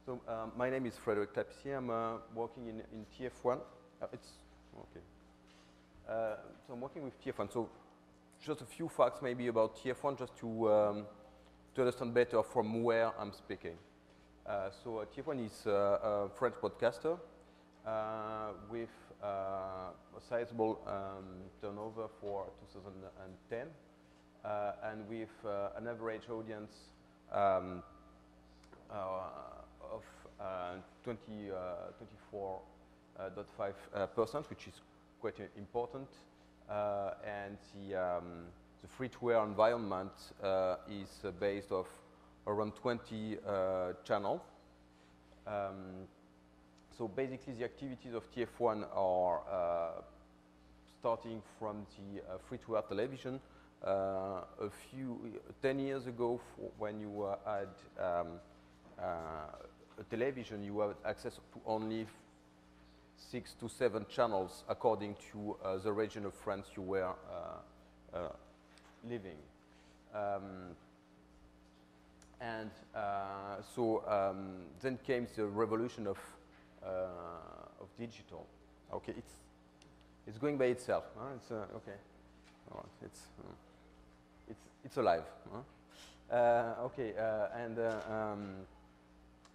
So my name is FredericTapissier. I'm working in TF1. It's okay. So I'm working with TF1. So just a few facts maybe about TF1, just to understand better from where I'm speaking. So TF1 is a French broadcaster with a sizable turnover for 2010, and with an average audience of 24.5%, which is quite important. And the free-to-air environment is based off around 20 channels. So basically, the activities of TF1 are starting from the free-to-air television. 10 years ago, when you had a television, you had access to only 6 to 7 channels according to the region of France you were living. Then came the revolution of digital. Okay, it's going by itself. Huh? It's okay. All right. It's alive. Huh? Okay,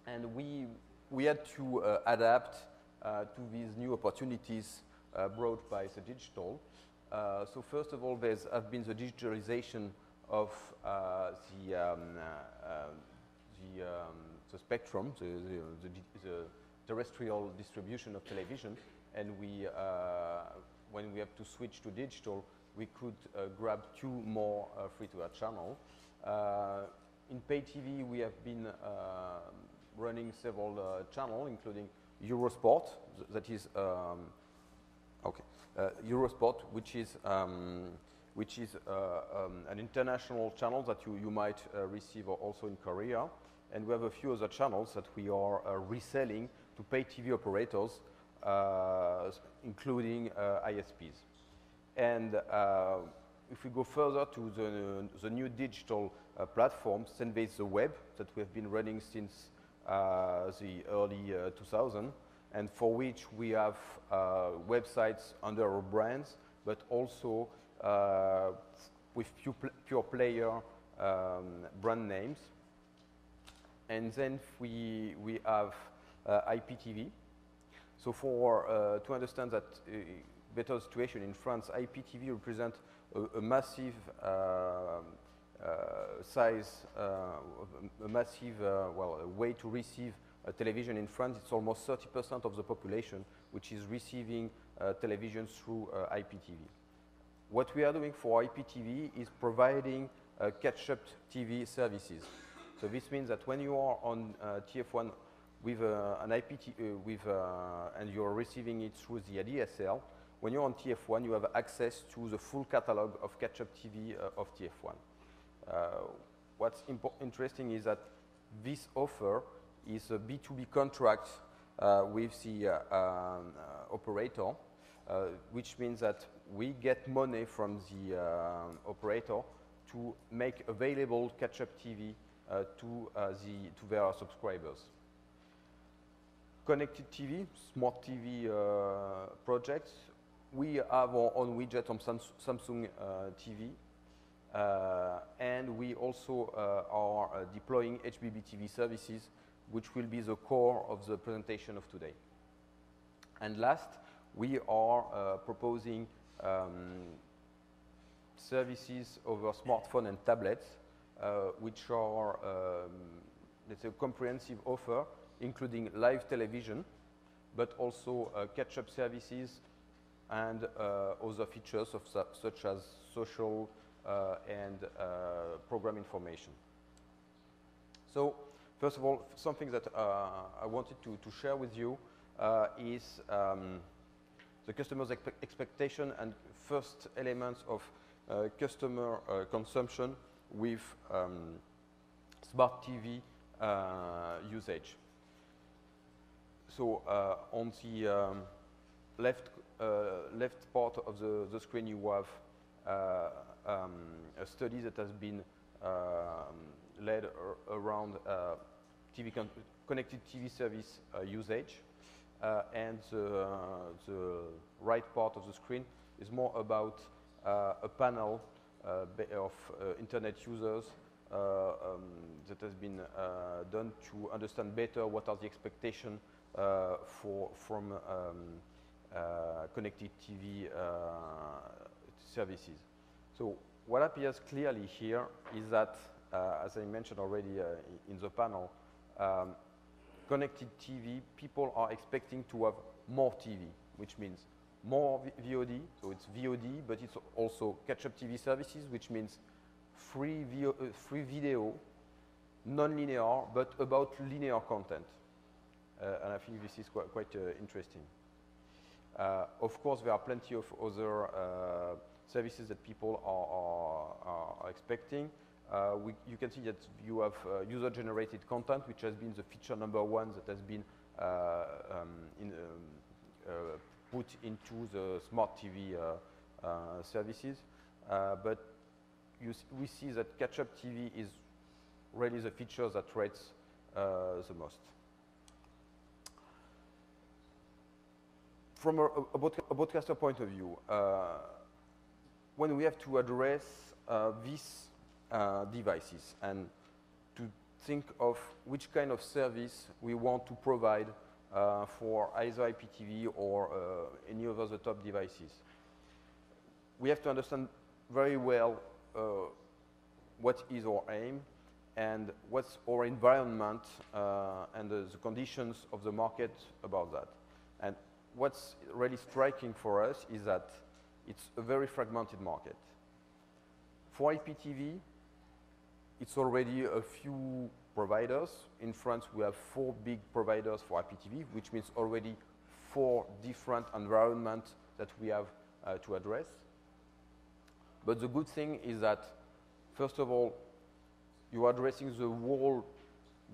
and we had to adapt to these new opportunities brought by the digital. So first of all, there's been the digitalization of the spectrum, the terrestrial distribution of television, and when we have to switch to digital, we could grab 2 more free-to-air channels. In pay TV, we have been running several channels, including Eurosport, that is Eurosport, which is an international channel that you might receive also in Korea, and we have a few other channels that we are reselling to pay TV operators, including ISPs. And if we go further to the new digital platforms, then there's the web that we have been running since the early 2000s, and for which we have websites under our brands, but also with pure player brand names. And then we have IPTV. So to understand that better situation in France, IPTV represents a massive size, a massive way to receive television in France. It's almost 30% of the population which is receiving television through IPTV. What we are doing for IPTV is providing catch-up TV services. So this means that when you are on TF1 with an IPTV, and you are receiving it through the ADSL, when you're on TF1, you have access to the full catalog of catch-up TV of TF1. What's interesting is that this offer is a B2B contract with the operator, which means that we get money from the operator to make available catch-up TV to their subscribers. Connected TV, smart TV projects. We have our own widget on Samsung TV, and we also are deploying HbbTV services, which will be the core of the presentation of today. And last, we are proposing services over smartphone and tablets, which are, let's say, a comprehensive offer, including live television, but also catch-up services and other features such as social and program information. So, first of all, something that I wanted to share with you is the customer's expectation and first elements of customer consumption with smart TV usage. So on the left part of the screen, you have a study that has been led around connected TV service usage. And the right part of the screen is more about a panel of internet users that has been done to understand better what are the expectations from connected TV services. So what appears clearly here is that, as I mentioned already in the panel, connected TV, people are expecting to have more TV, which means more VOD, so it's VOD, but it's also catch-up TV services, which means free video, non-linear, but about linear content. And I think this is quite interesting. Of course, there are plenty of other services that people are expecting. You can see that you have user-generated content, which has been the feature number 1 that has been put into the smart TV services. But we see that catch-up TV is really the feature that rates the most. From a broadcaster point of view, when we have to address these devices and to think of which kind of service we want to provide for either IPTV or any of the top devices, we have to understand very well what is our aim and what's our environment and the conditions of the market about that. And what's really striking for us is that it's a very fragmented market. For IPTV, it's already a few providers. In France, we have 4 big providers for IPTV, which means already 4 different environments that we have to address. But the good thing is that, first of all, you are addressing the whole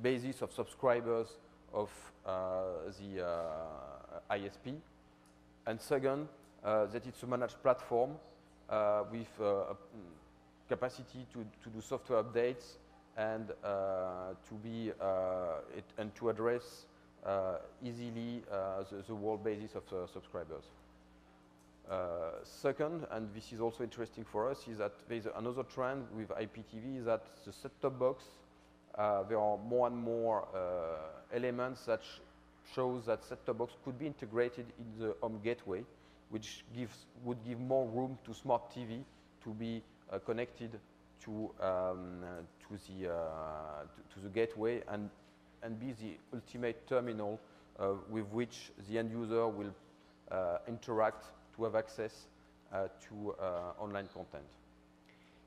basis of subscribers of the ISP. And second, that it's a managed platform with capacity to do software updates and to address easily the whole basis of subscribers. Second, and this is also interesting for us, is that there is another trend with IPTV, is that the set-top box, there are more and more elements that shows that set-top box could be integrated in the home gateway, which would give more room to smart TV to be connected to the gateway and be the ultimate terminal with which the end user will interact to have access to online content.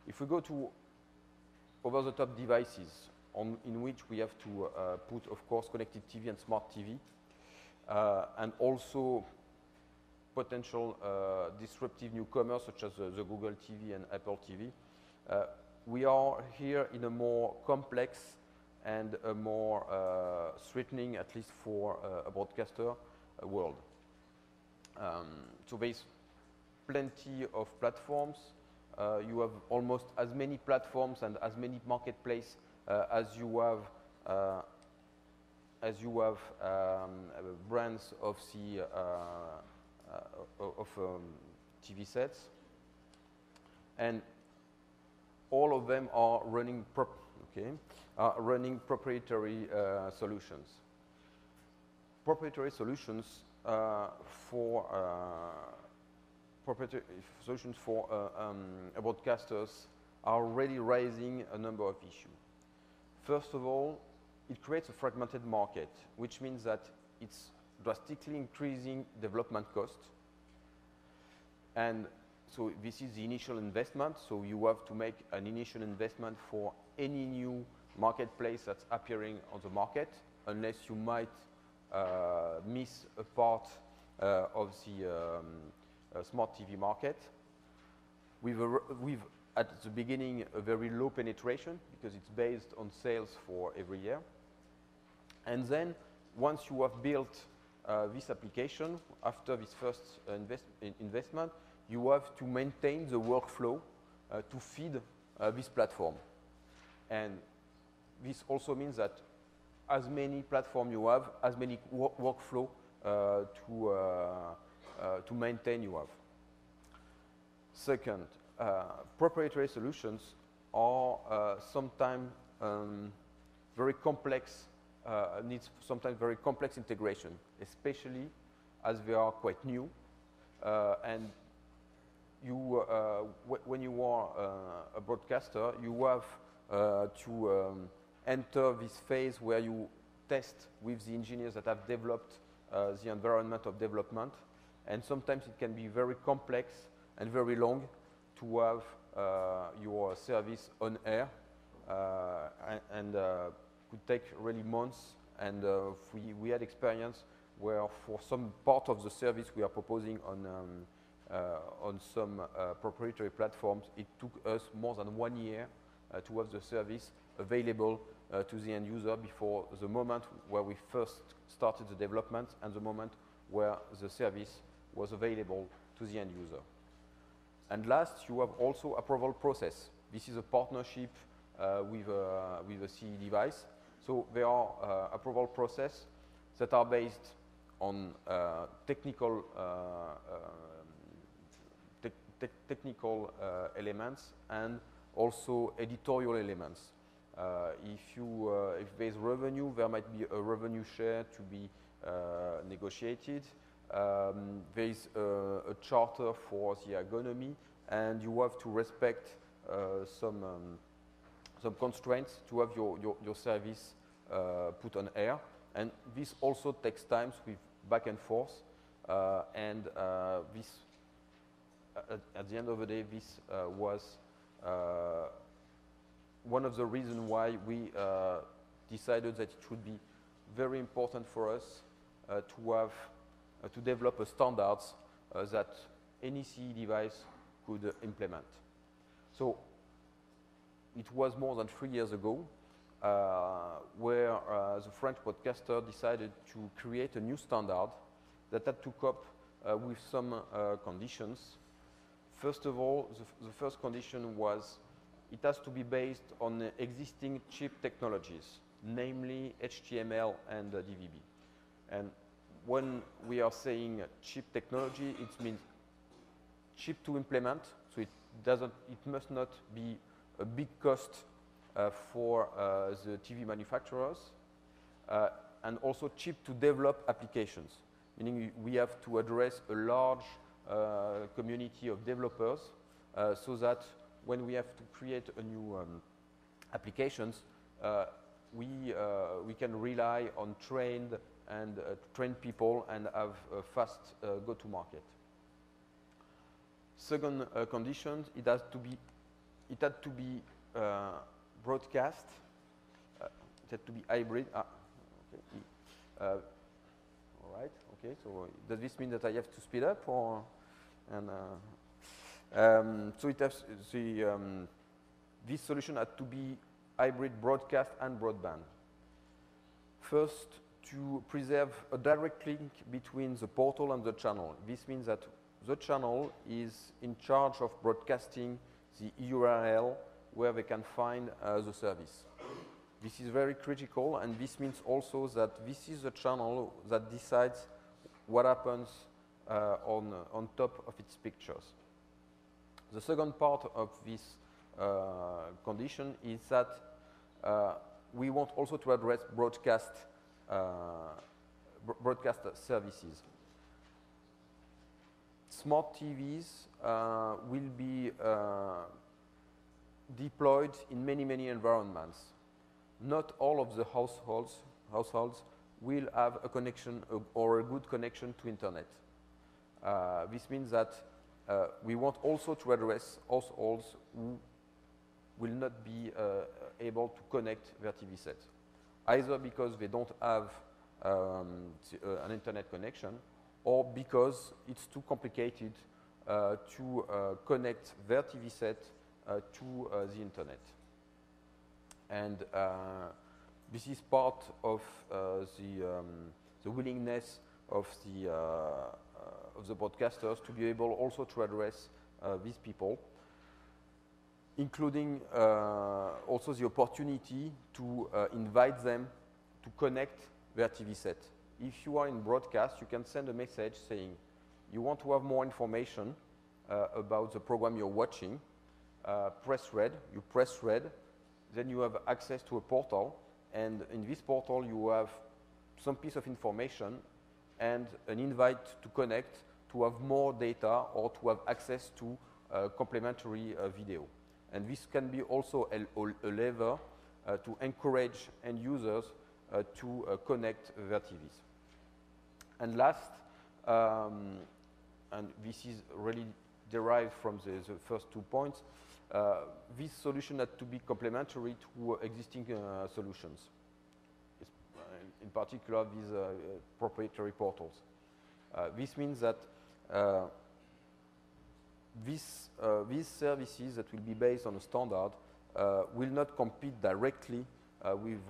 If we go to over-the-top devices in which we have to put, of course, connected TV and smart TV, and also potential disruptive newcomers such as the Google TV and Apple TV, we are here in a more complex and a more threatening, at least for a broadcaster, world. So there's plenty of platforms. You have almost as many platforms and as many marketplaces as you have brands of the TV sets, and all of them are running proprietary solutions. Proprietary solutions for broadcasters are already raising a number of issues. First of all, it creates a fragmented market, which means that it's drastically increasing development costs. And so this is the initial investment. So you have to make an initial investment for any new marketplace that's appearing on the market, unless you might miss a part of the smart TV market. We've at the beginning a very low penetration because it's based on sales for every year. And then once you have built this application, after this first investment, you have to maintain the workflow to feed this platform. And this also means that as many platforms you have, as many workflow to maintain you have. Second, proprietary solutions are sometimes very complex, needs sometimes very complex integration, especially as they are quite new. And you, when you are a broadcaster, you have to enter this phase where you test with the engineers that have developed the environment of development. And sometimes it can be very complex and very long to have your service on air, and could take really months. And we had experience where for some part of the service we are proposing on some proprietary platforms, it took us more than 1 year to have the service available to the end user before the moment where we first started the development and the moment where the service was available to the end user. And last, you have also approval process. This is a partnership with a CE device. So there are approval process that are based on technical elements and also editorial elements. If there's revenue, there might be a revenue share to be negotiated. There is a charter for the ergonomy, and you have to respect some constraints to have your service put on air. And this also takes time with back and forth. This, at the end of the day, this was one of the reasons why we decided that it would be very important for us to develop a standards that any CE device could implement. So it was more than 3 years ago where the French broadcaster decided to create a new standard that had to cope with some conditions. First of all, the first condition was it has to be based on existing chip technologies, namely HTML and DVB. And when we are saying chip technology, it means cheap to implement, so it must not be a big cost for the TV manufacturers, and also cheap to develop applications, meaning we have to address a large community of developers so that when we have to create a new applications, we can rely on trained people and have a fast go-to-market. Second condition, it had to be broadcast. It had to be hybrid. Okay. All right. Okay. So does this mean that I have to speed up, or? So it has this solution had to be hybrid broadcast and broadband. First, to preserve a direct link between the portal and the channel. This means that the channel is in charge of broadcasting the URL where they can find the service. This is very critical, and this means also that this is the channel that decides what happens on top of its pictures. The second part of this condition is that we want also to address broadcast services. Smart TVs will be deployed in many environments. Not all of the households will have a connection or a good connection to internet. This means that we want also to address households who will not be able to connect their TV set, either because they don't have an internet connection, or because it's too complicated to connect their TV set to the internet. And this is part of the willingness of the broadcasters to be able also to address these people, including also the opportunity to invite them to connect their TV set. If you are in broadcast, you can send a message saying you want to have more information about the program you're watching, press red, you press red, then you have access to a portal, and in this portal you have some piece of information and an invite to connect to have more data or to have access to complementary video. And this can be also a lever to encourage end users to connect their TVs. And last, and this is really derived from the first 2 points, this solution had to be complementary to existing solutions, in particular these proprietary portals. This means that these services that will be based on a standard will not compete directly with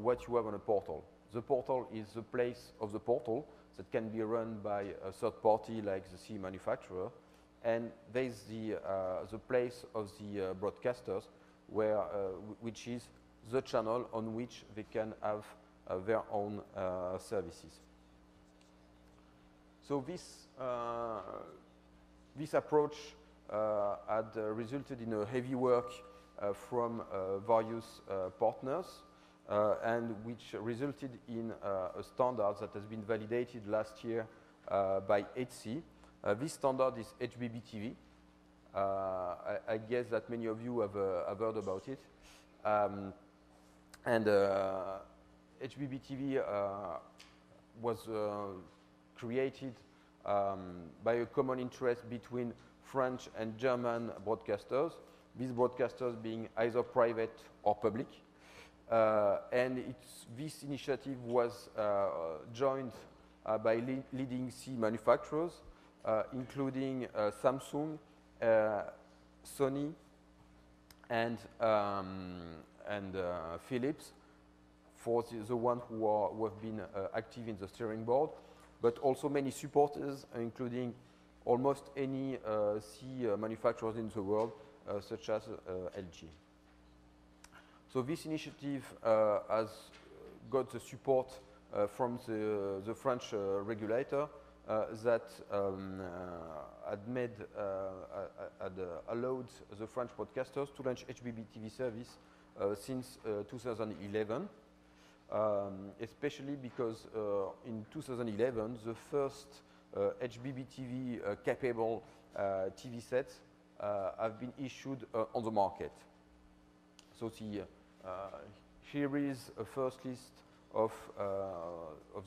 what you have on a portal. The portal is the place of the portal that can be run by a third party like the CE manufacturer, and there is the place of the broadcasters, where, which is the channel on which they can have their own services. So this approach had resulted in a heavy work from various partners, and which resulted in a standard that has been validated last year by HC. This standard is HBBTV. I guess that many of you have heard about it. HBBTV was created by a common interest between French and German broadcasters, these broadcasters being either private or public. And this initiative was joined by leading CE manufacturers, including Samsung, Sony, and Philips, for the one who have been active in the steering board, but also many supporters, including almost any CE manufacturers in the world, such as LG. So this initiative has got the support from the French regulator that had allowed the French broadcasters to launch HBBTV service since 2011, especially because in 2011 the first HBBTV capable TV sets have been issued on the market. So here is a first list of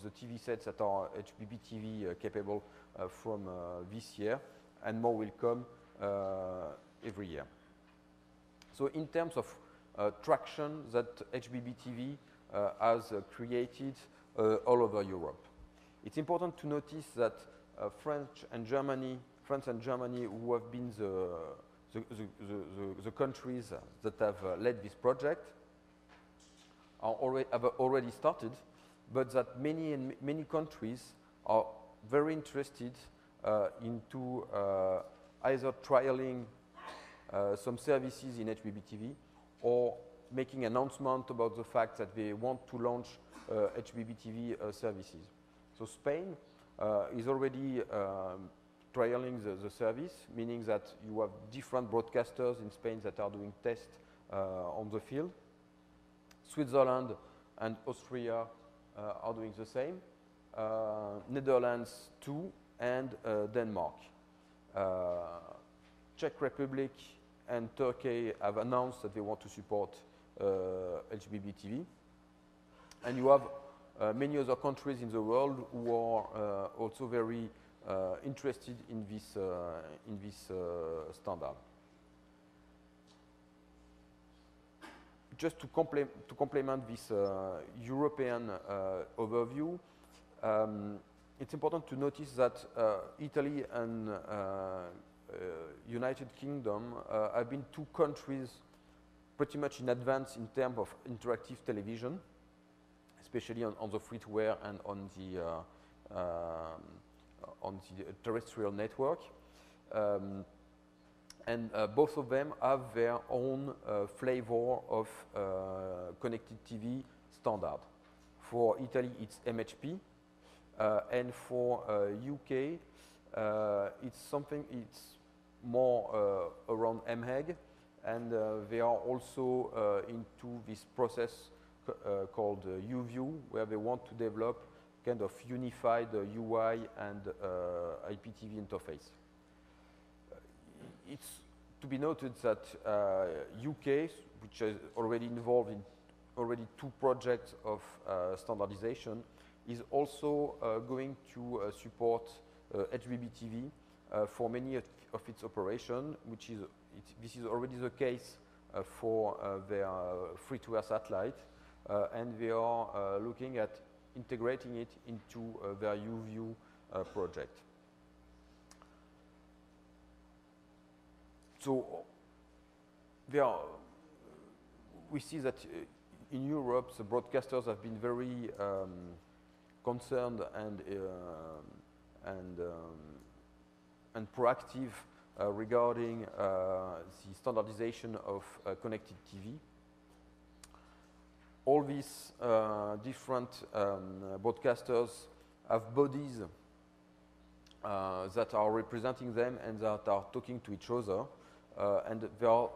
the TV sets that are HBBTV capable from this year, and more will come every year. So in terms of traction that HBBTV has created all over Europe, it's important to notice that France and Germany, who have been the countries that have led this project, have already started, but that many countries are very interested into either trialing some services in HBBTV or making announcement about the fact that they want to launch HBBTV services. So Spain is already trialing the service, meaning that you have different broadcasters in Spain that are doing tests on the field. Switzerland and Austria are doing the same. Netherlands too, and Denmark. Czech Republic and Turkey have announced that they want to support HBBTV. And you have many other countries in the world who are also very interested in this standard. Just to complement this European overview, it's important to notice that Italy and United Kingdom have been two countries pretty much in advance in terms of interactive television, especially on the free-to-air and on the terrestrial network. And both of them have their own flavor of connected TV standard. For Italy, it's MHP. And for UK, it's more around MHEG, and they are also into this process called UView, where they want to develop kind of unified UI and IPTV interface. It's to be noted that UK, which is already involved in already 2 projects of standardization, is also going to support HbbTV for many of its operations, this is already the case for their free-to-air satellite, and they are looking at integrating it into their UView project. So we see that in Europe, the broadcasters have been very concerned and proactive regarding the standardization of connected TV. All these different broadcasters have bodies that are representing them and that are talking to each other, and there are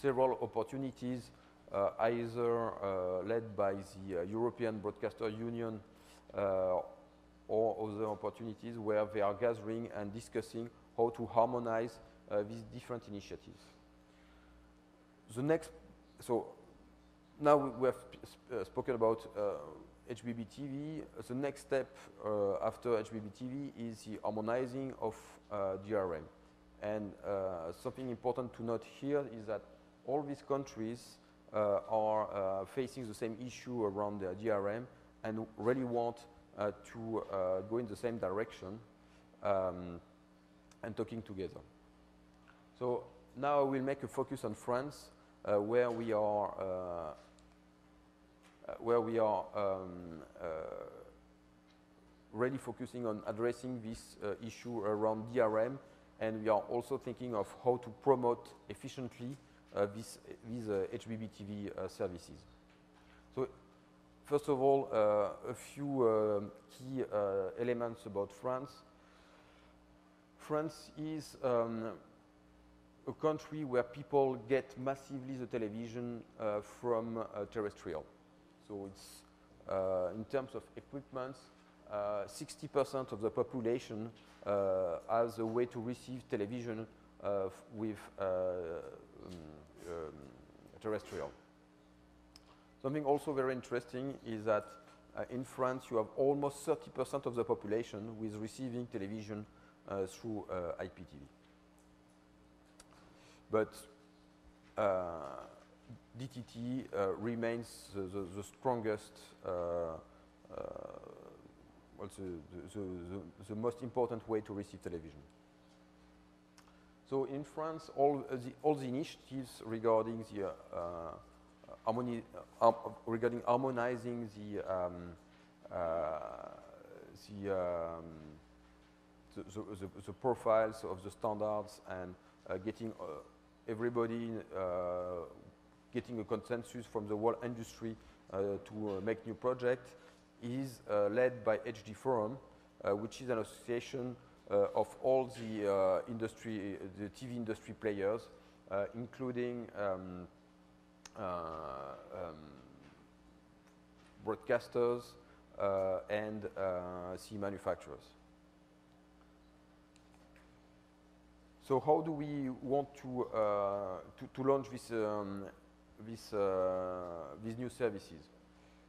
several opportunities either led by the European Broadcaster Union or other opportunities where they are gathering and discussing how to harmonize these different initiatives. So now we have spoken about HbbTV. The next step after HbbTV is the harmonizing of DRM. And something important to note here is that all these countries are facing the same issue around the DRM and really want to go in the same direction and talking together. So now we'll make a focus on France, where we are really focusing on addressing this issue around DRM, and we are also thinking of how to promote efficiently these HbbTV services. So first of all, a few key elements about France. France is a country where people get massively the television from terrestrial. So it's, in terms of equipment, 60% of the population has a way to receive television with terrestrial. Something also very interesting is that in France you have almost 30% of the population who is receiving television through IPTV. But DTT remains the strongest, also the most important way to receive television. So in France, all the initiatives regarding regarding harmonizing the profiles of the standards and getting everybody getting a consensus from the whole industry to make new projects is led by HD Forum, which is an association of all the the TV industry players, including broadcasters and CE manufacturers. So how do we want to launch these new services?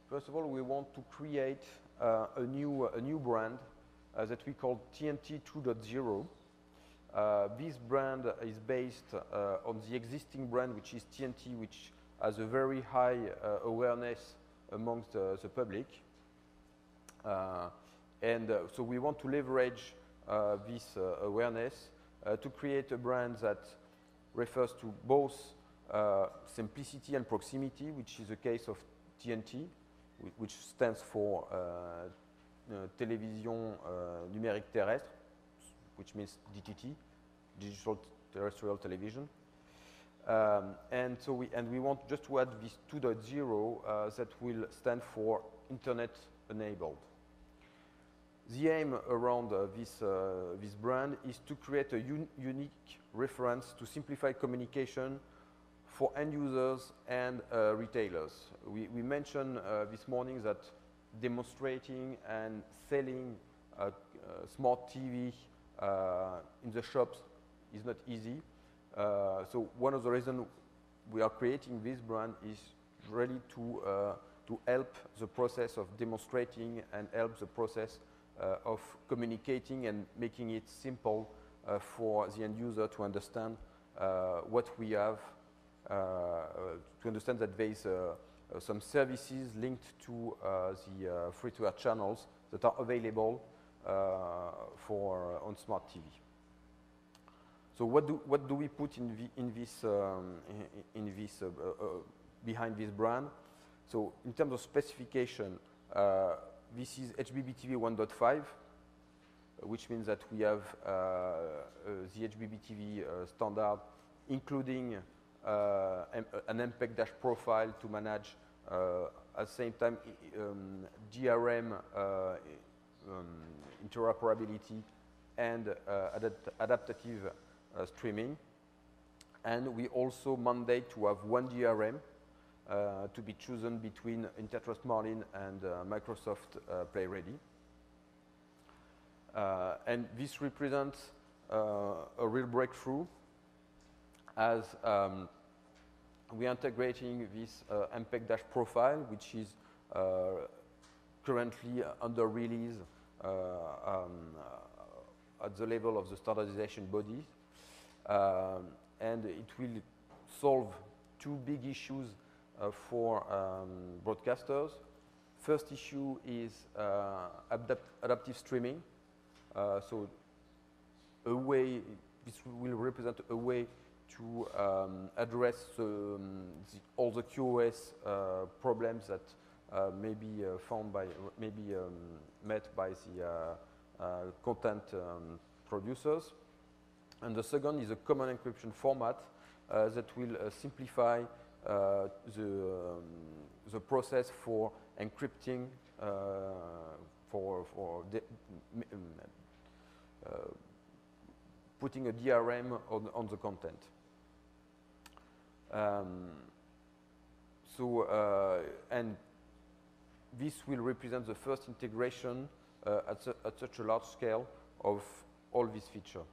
First of all, we want to create a new brand that we call TNT 2.0. This brand is based on the existing brand, which is TNT, which has a very high awareness amongst the public. So we want to leverage this awareness to create a brand that refers to both simplicity and proximity, which is the case of TNT, which stands for Télévision Numérique Terrestre, which means DTT, Digital Terrestrial Television. And we want just to add this 2.0 that will stand for internet enabled. The aim around this brand is to create a unique reference to simplify communication for end users and retailers. We mentioned this morning that demonstrating and selling smart TV in the shops is not easy. So one of the reasons we are creating this brand is really to help the process of demonstrating and help the process of communicating and making it simple for the end user to understand what we have, to understand that there is some services linked to the free-to-air channels that are available on smart TV. So what do we put behind this brand? So in terms of specification, this is HbbTV 1.5, which means that we have the HbbTV standard, including an MPEG dash profile to manage at the same time DRM interoperability and adaptive streaming. And we also mandate to have one DRM to be chosen between Intertrust Marlin and Microsoft Play Ready. And this represents a real breakthrough as we are integrating this MPEG dash profile, which is currently under release at the level of the standardization bodies. And it will solve two big issues for broadcasters. First issue is adaptive streaming. So this will represent a way to address all the QoS problems that may be met by the content producers. And the second is a common encryption format that will simplify the process for encrypting putting a DRM on the content. And this will represent the first integration at such a large scale of all these features.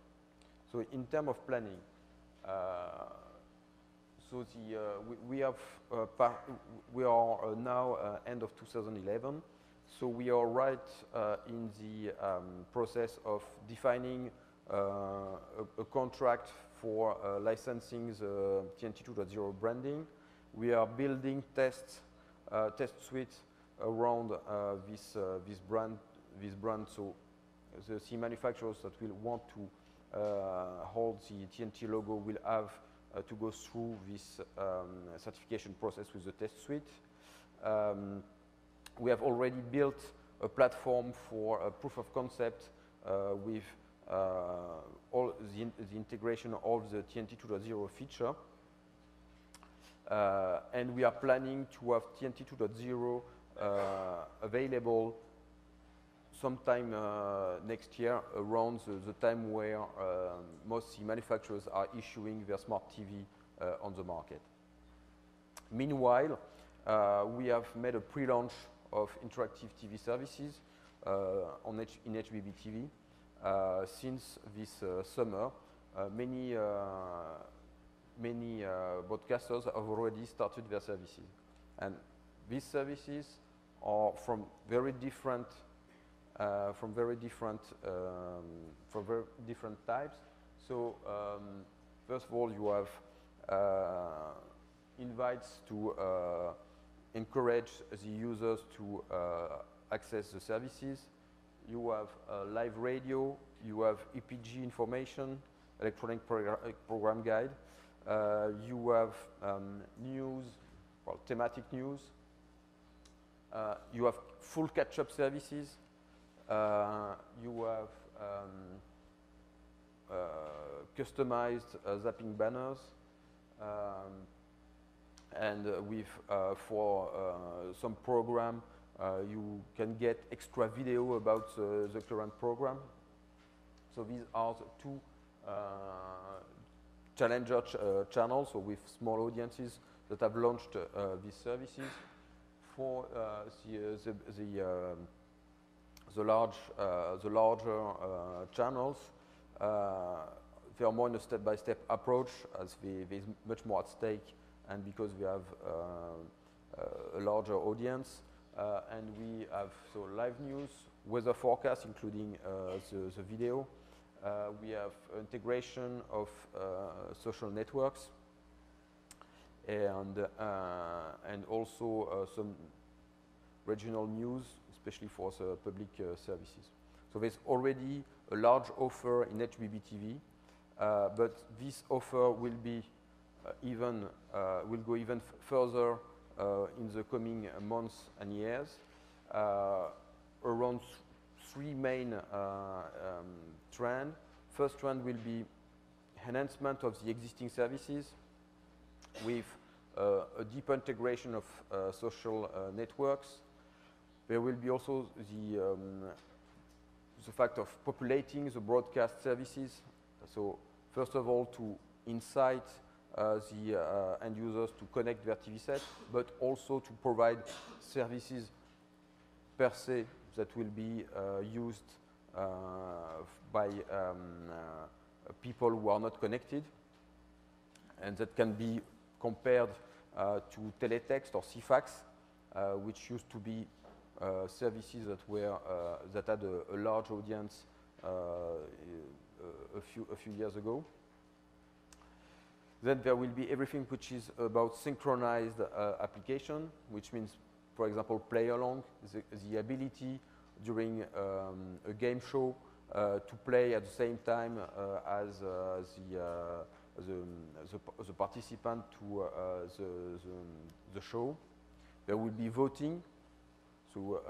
So in terms of planning, we are now end of 2011. So we are right in the process of defining a contract for licensing the TNT 2.0 branding. We are building test suite around this brand. So the manufacturers that will want to hold the TNT logo will have to go through this certification process with the test suite. We have already built a platform for a proof of concept with all the integration of the TNT 2.0 feature. And we are planning to have TNT 2.0 available sometime next year, around the time where most manufacturers are issuing their smart TV on the market. Meanwhile, we have made a pre-launch of interactive TV services in HbbTV. Since this summer, many broadcasters have already started their services, and these services are from very different types. So first of all, you have invites to encourage the users to access the services. You have live radio, you have EPG information, electronic program guide. You have news, well, thematic news. You have full catch-up services. You have customized zapping banners. And with for some program, You can get extra video about the current program. So these are the two challenger channels, so with small audiences that have launched these services. For the larger channels, they are more in a step-by-step approach, as there's much more at stake, and because we have a larger audience, and we have live news, weather forecast, including the video. We have integration of social networks, and also some regional news, especially for the public services. So there's already a large offer in HBB TV, but this offer will be will go even further in the coming months and years. Around three main trends. First trend will be enhancement of the existing services with a deeper integration of social networks. There will be also the fact of populating the broadcast services. So first of all, to incite the end users to connect their TV set, but also to provide services per se that will be used by people who are not connected, and that can be compared to teletext or CFAX, which used to be services that had a large audience a few years ago. Then there will be everything which is about synchronized application, which means, for example, play along, the ability during a game show to play at the same time as the participant to the show. There will be voting, so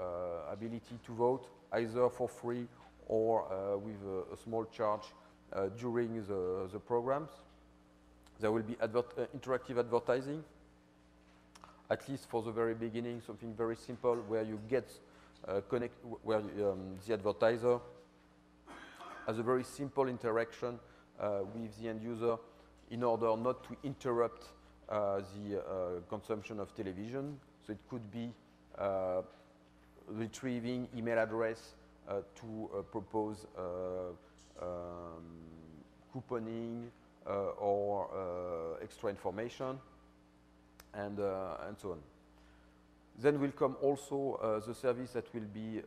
ability to vote either for free or with a small charge during the programs. There will be interactive advertising, at least for the very beginning, something very simple where you get where the advertiser has a very simple interaction with the end user in order not to interrupt the consumption of television. So it could be retrieving email address to propose couponing or extra information, and so on. Then will come also the service that will be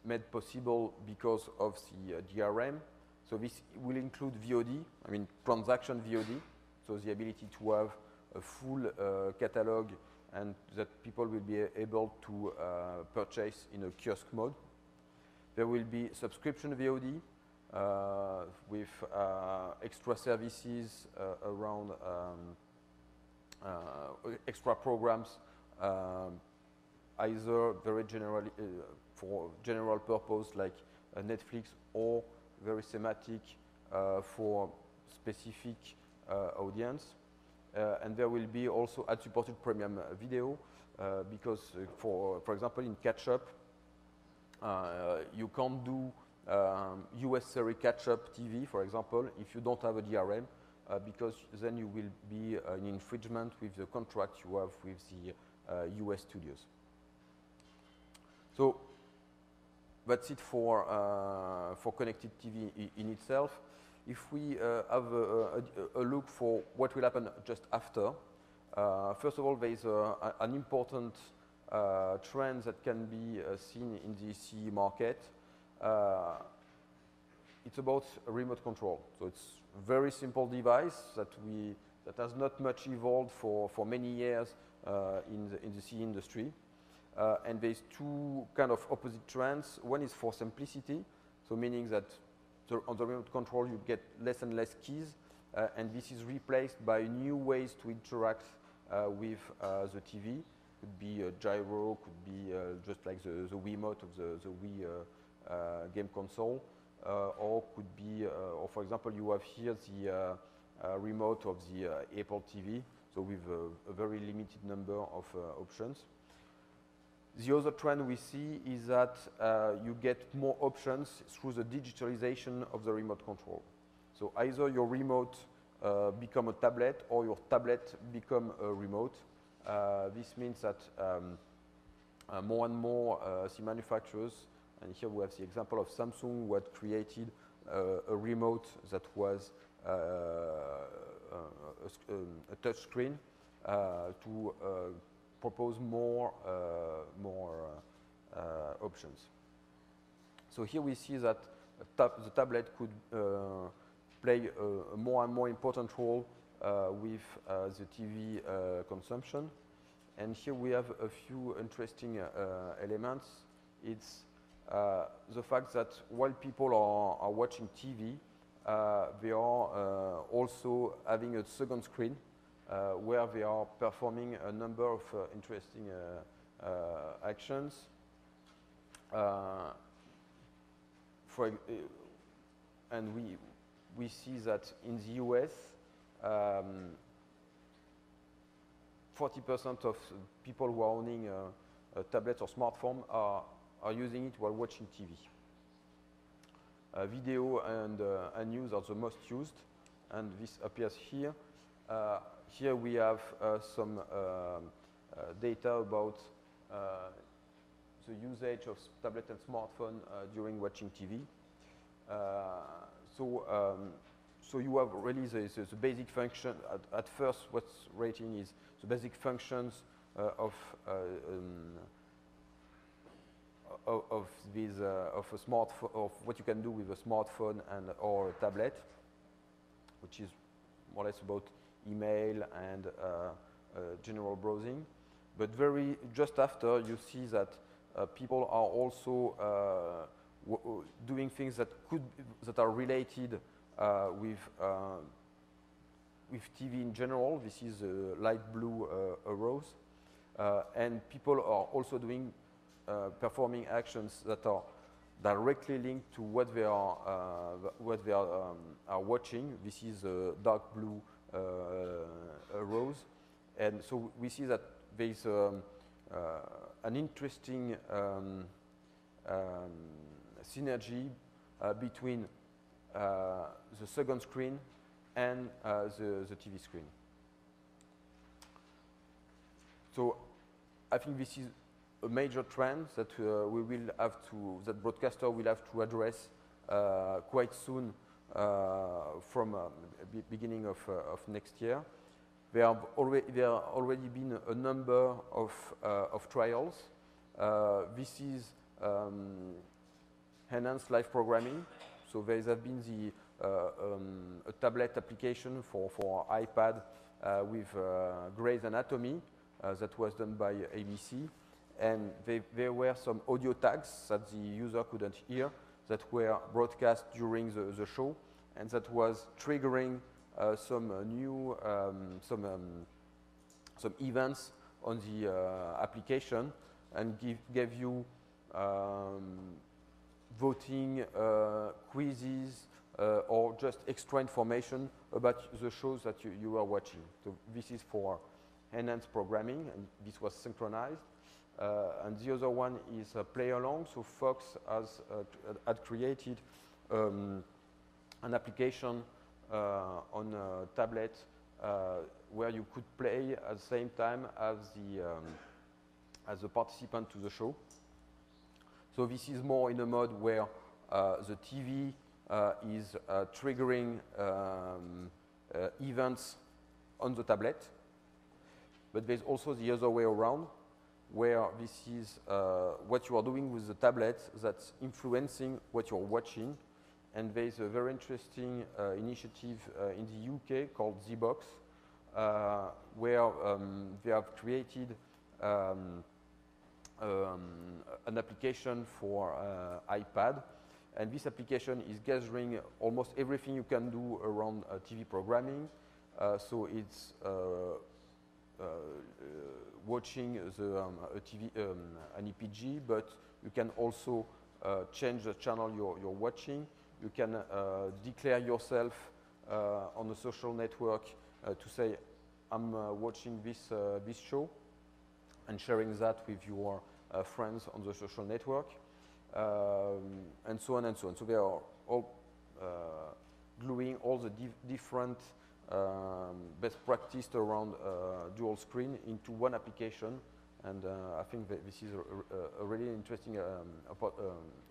made possible because of the DRM. So this will include VOD, I mean transaction VOD, so the ability to have a full catalog and that people will be able to purchase in a kiosk mode. There will be subscription VOD with extra services around extra programs, either very generally for general purpose like Netflix, or very thematic for specific audience. And there will be also ad-supported premium video because, for example, in catch-up, you can't do US series catch-up TV, for example, if you don't have a DRM, because then you will be in infringement with the contract you have with the US studios. So that's it for connected TV in itself. If we have a look for what will happen just after, first of all, there is an important trend that can be seen in the CE market. It's about remote control. So it's a very simple device that has not much evolved for many years in the CE industry. And there's two kind of opposite trends. One is for simplicity, so meaning that on the remote control you get less and less keys, and this is replaced by new ways to interact with the TV. Could be a gyro, could be just like the Wiimote of the Wii game console, or could be, or for example, you have here the remote of the Apple TV, so with a very limited number of options. The other trend we see is that you get more options through the digitalization of the remote control. So either your remote become a tablet or your tablet become a remote. This means that more and more the manufacturers, and here we have the example of Samsung, who had created a remote that was a touch screen to propose more options. So here we see that the tablet could play a more and more important role with the TV consumption. And here we have a few interesting elements. It's the fact that while people are watching TV, they are also having a second screen where they are performing a number of interesting actions. And we see that in the US, 40% of people who are owning a tablet or smartphone are using it while watching TV. Video and news are the most used, and this appears here. Here we have some data about the usage of tablet and smartphone during watching TV. So you have really the basic function. At first, what's rating is the basic functions of a smartphone, of what you can do with a smartphone and or a tablet, which is more or less about email and general browsing. But just after, you see that people are also doing things that are related with TV in general. This is light blue arrows, and people are also doing performing actions that are directly linked to what they are watching. This is dark blue arrows, and so we see that there is an interesting synergy between the second screen and the TV screen. So I think this is a major trend that that broadcaster will have to address quite soon from beginning of next year. There have already been a number of trials. This is enhanced live programming. So there has been a tablet application for iPad with Grey's Anatomy that was done by ABC. And there were some audio tags that the user couldn't hear that were broadcast during the show, and that was triggering some new some events on the application, and gave you voting, quizzes, or just extra information about the shows that you are watching. So this is for enhanced programming, and this was synchronized. And the other one is play along. So Fox had created an application on a tablet where you could play at the same time as the participant to the show. So this is more in a mode where the TV is triggering events on the tablet, but there's also the other way around, where this is what you are doing with the tablet that's influencing what you're watching. And there's a very interesting initiative in the UK called Z-Box, where they have created an application for iPad, and this application is gathering almost everything you can do around TV programming. So it's watching a TV, an EPG, but you can also change the channel you're watching. You can declare yourself on a social network to say, I'm watching this show, and sharing that with your friends on the social network, and so on and so on. So they are all gluing all the different best practice around dual screen into one application, and I think that this is a really interesting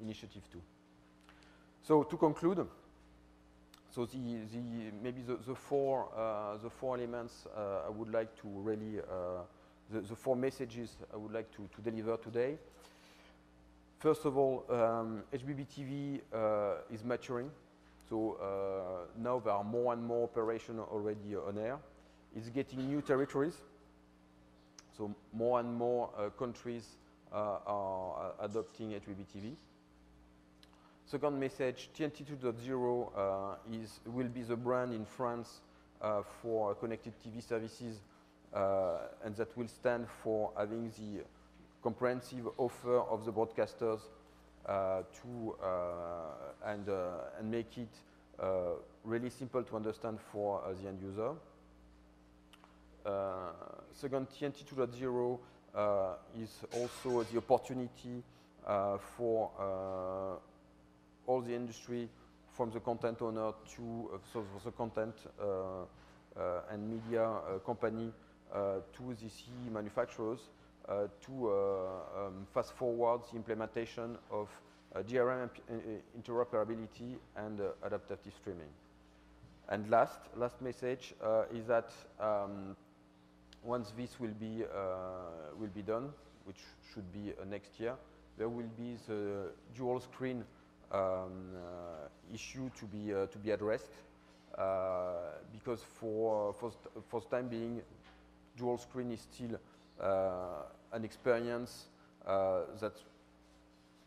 initiative too. So to conclude, so maybe the four elements I would like to really the four messages I would like to deliver today. First of all, HbbTV is maturing. So now there are more and more operations already on air. It's getting new territories. So more and more countries are adopting HbbTV. Second message, TNT 2.0 will be the brand in France for connected TV services, and that will stand for having the comprehensive offer of the broadcasters and make it really simple to understand for the end user. Second, TNT 2.0 is also the opportunity for all the industry, from the content owner to the content and media company to the CE manufacturers, to fast forward the implementation of DRM interoperability and adaptive streaming. And last message is that once this will be done, which should be next year, there will be the dual screen issue to be addressed, because for the time being, dual screen is still an experience that's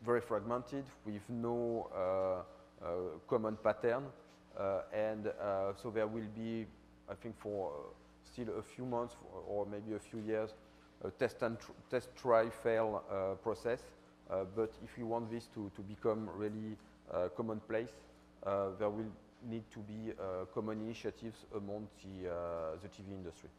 very fragmented with no common pattern, and so there will be, I think, for still a few months or maybe a few years, a test, try, fail process. But if we want this to become really commonplace, there will need to be common initiatives among the TV industry.